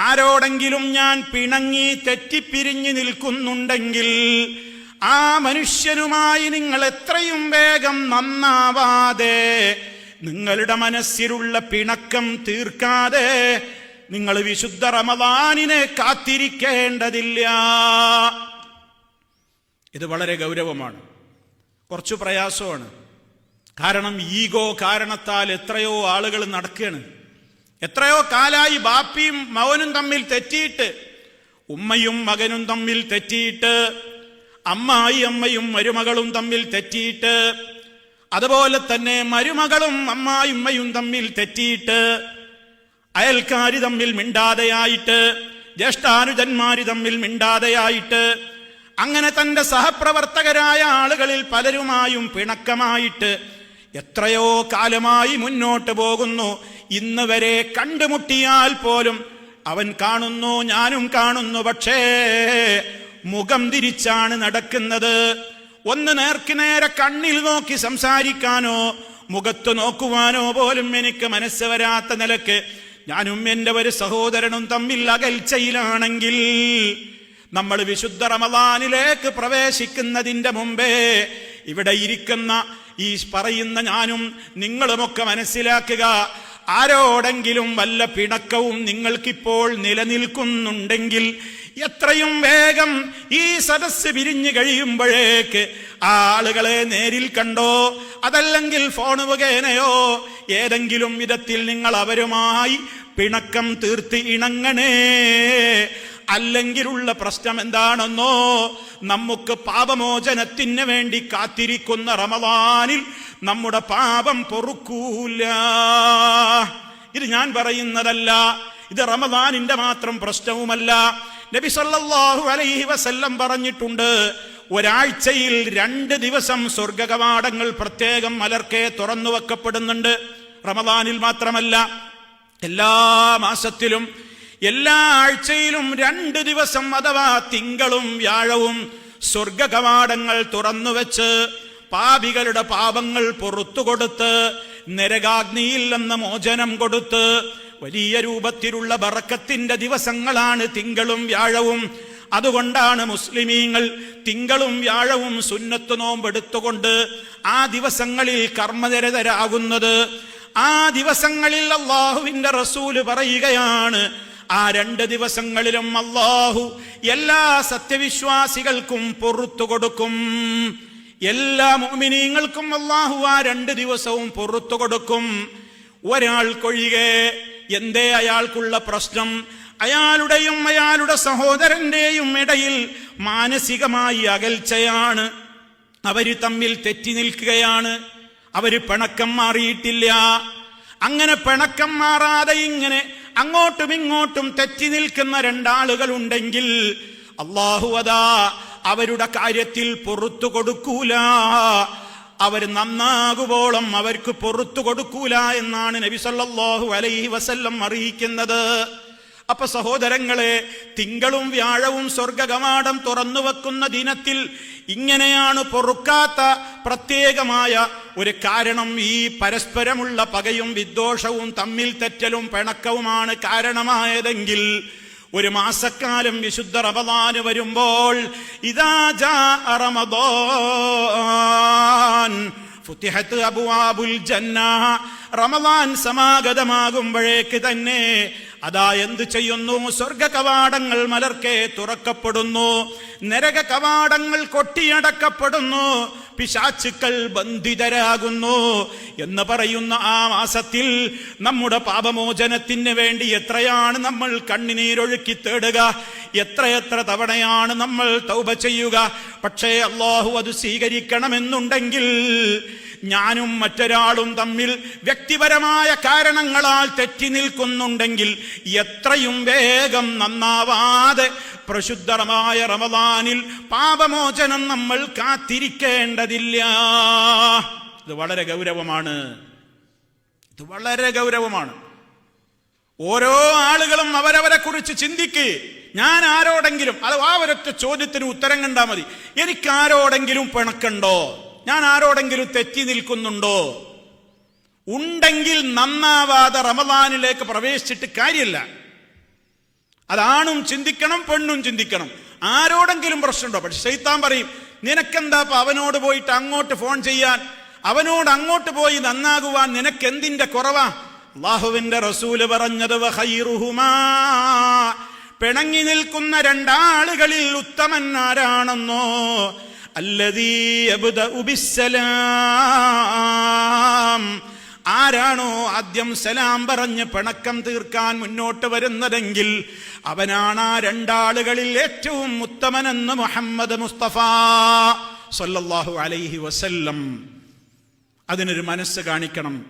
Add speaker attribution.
Speaker 1: ആരോടെങ്കിലും ഞാൻ പിണങ്ങി തെറ്റിപ്പിരിഞ്ഞു നിൽക്കുന്നുണ്ടെങ്കിൽ ആ മനുഷ്യനുമായി നിങ്ങൾ എത്രയും വേഗം നന്നാവാതെ, നിങ്ങളുടെ മനസ്സിലുള്ള പിണക്കം തീർക്കാതെ നിങ്ങൾ വിശുദ്ധ റമദാനിനെ കാത്തിരിക്കേണ്ടതില്ല. ഇത് വളരെ ഗൗരവമാണ്, കുറച്ചു പ്രയാസമാണ്. കാരണം ഈഗോ കാരണത്താൽ എത്രയോ ആളുകൾ നടക്കുകയാണ്. എത്രയോ കാലായി ബാപ്പിയും മകനും തമ്മിൽ തെറ്റിയിട്ട്, ഉമ്മയും മകനും തമ്മിൽ തെറ്റിയിട്ട്, അമ്മയും മരുമകളും തമ്മിൽ തെറ്റിയിട്ട്, അതുപോലെ തന്നെ മരുമകളും ഉമ്മയും തമ്മിൽ തെറ്റിയിട്ട്, അയൽക്കാര് തമ്മിൽ മിണ്ടാതെയായിട്ട്, ജ്യേഷ്ഠാനുജന്മാര് തമ്മിൽ മിണ്ടാതെയായിട്ട്, അങ്ങനെ തന്റെ സഹപ്രവർത്തകരായ ആളുകളിൽ പലരുമായും പിണക്കമായിട്ട് എത്രയോ കാലമായി മുന്നോട്ട് പോകുന്നു. ഇന്ന് വരെ കണ്ടുമുട്ടിയാൽ പോലും അവൻ കാണുന്നു, ഞാനും കാണുന്നു, പക്ഷേ മുഖം തിരിച്ചാണ് നടക്കുന്നത്. ഒന്ന് നേർക്കുനേരെ കണ്ണിൽ നോക്കി സംസാരിക്കാനോ മുഖത്ത് നോക്കുവാനോ പോലും എനിക്ക് മനസ്സ് വരാത്ത നിലക്ക് ഞാനും എൻ്റെ ഒരു സഹോദരനും തമ്മിൽ അകൽച്ചയിലാണെങ്കിൽ, നമ്മൾ വിശുദ്ധ റമദാനിലേക്ക് പ്രവേശിക്കുന്നതിന്റെ മുമ്പേ ഇവിടെ ഇരിക്കുന്ന ഈ പറയുന്ന ഞാനും നിങ്ങളുമൊക്കെ മനസ്സിലാക്കുക, ആരോടെങ്കിലും വല്ല പിണക്കവും നിങ്ങൾക്കിപ്പോൾ നിലനിൽക്കുന്നുണ്ടെങ്കിൽ എത്രയും വേഗം ഈ സദസ്സ് പിരിഞ്ഞു കഴിയുമ്പോഴേക്ക് ആ ആളുകളെ നേരിൽ കണ്ടോ, അതല്ലെങ്കിൽ ഫോൺ മുഖേനയോ ഏതെങ്കിലും വിധത്തിൽ നിങ്ങൾ അവരുമായി പിണക്കം തീർത്ത് ഇണങ്ങണേ. അല്ലെങ്കിലുള്ള പ്രശ്നം എന്താണെന്നോ, നമുക്ക് പാപമോചനത്തിന് വേണ്ടി കാത്തിരിക്കുന്ന റമദാനിൽ നമ്മുടെ പാപം പൊറുക്കൂല. ഇത് ഞാൻ പറയുന്നതല്ല, ഇത് റമദാനിന്റെ മാത്രം പ്രശ്നവുമല്ല. നബി സല്ലല്ലാഹു അലൈഹി വസല്ലം പറഞ്ഞിട്ടുണ്ട്, ഒരാഴ്ചയിൽ 2 ദിവസം സ്വർഗകവാടങ്ങൾ പ്രത്യേകം മലർക്കെ തുറന്നു വെക്കപ്പെടുന്നുണ്ട്. റമദാനിൽ മാത്രമല്ല, എല്ലാ മാസത്തിലും എല്ലാ ആഴ്ചയിലും 2 ദിവസം അഥവാ തിങ്കളും വ്യാഴവും സ്വർഗകവാടങ്ങൾ തുറന്നുവെച്ച് പാപികളുടെ പാപങ്ങൾ പൊറുത്തുകൊടുത്ത് നരകാഗ്നിയിൽ നിന്ന് മോചനം കൊടുത്ത് വലിയ രൂപത്തിലുള്ള ബറക്കത്തിന്റെ ദിവസങ്ങളാണ് തിങ്കളും വ്യാഴവും. അതുകൊണ്ടാണ് മുസ്ലിമീങ്ങൾ തിങ്കളും വ്യാഴവും സുന്നത്ത് നോമ്പെടുത്തുകൊണ്ട് ആ ദിവസങ്ങളിൽ കർമ്മനിരതരാകുന്നത്. ആ ദിവസങ്ങളിൽ അല്ലാഹുവിന്റെ റസൂല് പറയുകയാണ്, ആ 2 ദിവസങ്ങളിലും അല്ലാഹു എല്ലാ സത്യവിശ്വാസികൾക്കും പൊറുത്തു കൊടുക്കും. എല്ലാ മുഅ്മിനീങ്ങൾക്കും അല്ലാഹു ആ 2 ദിവസവും പൊറുത്തു കൊടുക്കും. ഒരാൾക്കൊഴികെ. എന്തേ അയാൾക്കുള്ള പ്രശ്നം? അയാളുടെയും അയാളുടെ സഹോദരന്റെയും ഇടയിൽ മാനസികമായി അകൽച്ചയാണ്. അവര് തമ്മിൽ തെറ്റി നിൽക്കുകയാണ്. അവര് പിണക്കം മാറിയിട്ടില്ല. അങ്ങനെ പിണക്കം മാറാതെ ഇങ്ങനെ അങ്ങോട്ടും ഇങ്ങോട്ടും തെറ്റി നിൽക്കുന്ന 2 ആളുകൾ ഉണ്ടെങ്കിൽ അല്ലാഹു അതാ അവരുടെ കാര്യത്തിൽ പൊറുത്തു കൊടുക്കൂല. അവർ നന്നാകുവോളം അവർക്ക് പൊറുത്തു കൊടുക്കൂല എന്നാണ് നബി സല്ലല്ലാഹു അലൈഹി വസല്ലം അറിയിക്കുന്നത്. അപ്പൊ സഹോദരങ്ങളെ, തിങ്കളും വ്യാഴവും സ്വർഗകവാടം തുറന്നു വെക്കുന്ന ദിനത്തിൽ ഇങ്ങനെയാണ് പൊറുക്കാത്ത പ്രത്യേകമായ ഒരു കാരണം. ഈ പരസ്പരമുള്ള പകയും വിദ്വേഷവും തമ്മിൽ തെറ്റലും പിണക്കവുമാണ് കാരണമായതെങ്കിൽ, ഒരു മാസക്കാലം വിശുദ്ധ റമദാൻ വരുമ്പോൾ ഇദാ ജാഅ റമദാൻ ഫുതിഹത് അബ്വാബുൽ ജന്ന, റമദാൻ സമാഗതമാകുമ്പോഴേക്ക് തന്നെ അതാ എന്ത് ചെയ്യുന്നു? സ്വർഗ കവാടങ്ങൾ മലർക്കെ തുറക്കപ്പെടുന്നു, നരക കവാടങ്ങൾ കൊട്ടിയടക്കപ്പെടുന്നു, പിശാചുക്കൾ ബന്ധിതരാകുന്നു എന്ന് പറയുന്ന ആ മാസത്തിൽ നമ്മുടെ പാപമോചനത്തിന് വേണ്ടി എത്രയാണ് നമ്മൾ കണ്ണുനീരൊഴുക്കി തേടുക, എത്രയെത്ര തവണയാണ് നമ്മൾ തൗബ ചെയ്യുക. പക്ഷേ അല്ലാഹു അത് സ്വീകരിക്കണമെന്നുണ്ടെങ്കിൽ ഞാനും മറ്റൊരാളും തമ്മിൽ വ്യക്തിപരമായ കാരണങ്ങളാൽ തെറ്റി നിൽക്കുന്നുണ്ടെങ്കിൽ എത്രയും വേഗം നന്നാവാതെ പ്രശുദ്ധമായ റമദാനിൽ പാപമോചനം നമ്മൾ കാത്തിരിക്കേണ്ടതില്ല. ഇത് വളരെ ഗൗരവമാണ്. ഇത് വളരെ ഗൗരവമാണ്. ഓരോ ആളുകളും അവരവരെ കുറിച്ച് ചിന്തിക്ക്. ഞാൻ ആരോടെങ്കിലും, അത് ആ ഒരൊറ്റ ചോദ്യത്തിന് ഉത്തരം കണ്ടാൽ മതി. എനിക്ക് ആരോടെങ്കിലും പിണക്കുണ്ടോ? ഞാൻ ആരോടെങ്കിലും തെറ്റി നിൽക്കുന്നുണ്ടോ? ഉണ്ടെങ്കിൽ നന്നാവാതെ റമദാനിലേക്ക് പ്രവേശിച്ചിട്ട് കാര്യമില്ല. അതാണും ചിന്തിക്കണം, പെണ്ണും ചിന്തിക്കണം. ആരോടെങ്കിലും പ്രശ്നമുണ്ടോ? പക്ഷെ ശൈത്താൻ പറയും, നിനക്കെന്താ അവനോട് പോയിട്ട് അങ്ങോട്ട് ഫോൺ ചെയ്യാൻ, അവനോട് അങ്ങോട്ട് പോയി നന്നാകുവാൻ നിനക്കെന്തിന്റെ കുറവാ? അല്ലാഹുവിന്റെ റസൂല് പറഞ്ഞത് വഖൈറുഹുമാ, പിണങ്ങി നിൽക്കുന്ന രണ്ടാളുകളിൽ ഉത്തമൻ ആരാണെന്നോ, അല്ലദീ യബ്ദഉ ബിസ്സലാം, ആരാണോ ആദ്യം സലാം പറഞ്ഞ് പിണക്കം തീർക്കാൻ മുന്നോട്ട് വരുന്നതെങ്കിൽ അവനാണ് ആ രണ്ടാളുകളിൽ ഏറ്റവും ഉത്തമനെന്ന് മുഹമ്മദ് മുസ്തഫ സല്ലല്ലാഹു അലൈഹി വസല്ലം. അതിനൊരു മനസ്സ് കാണിക്കണം.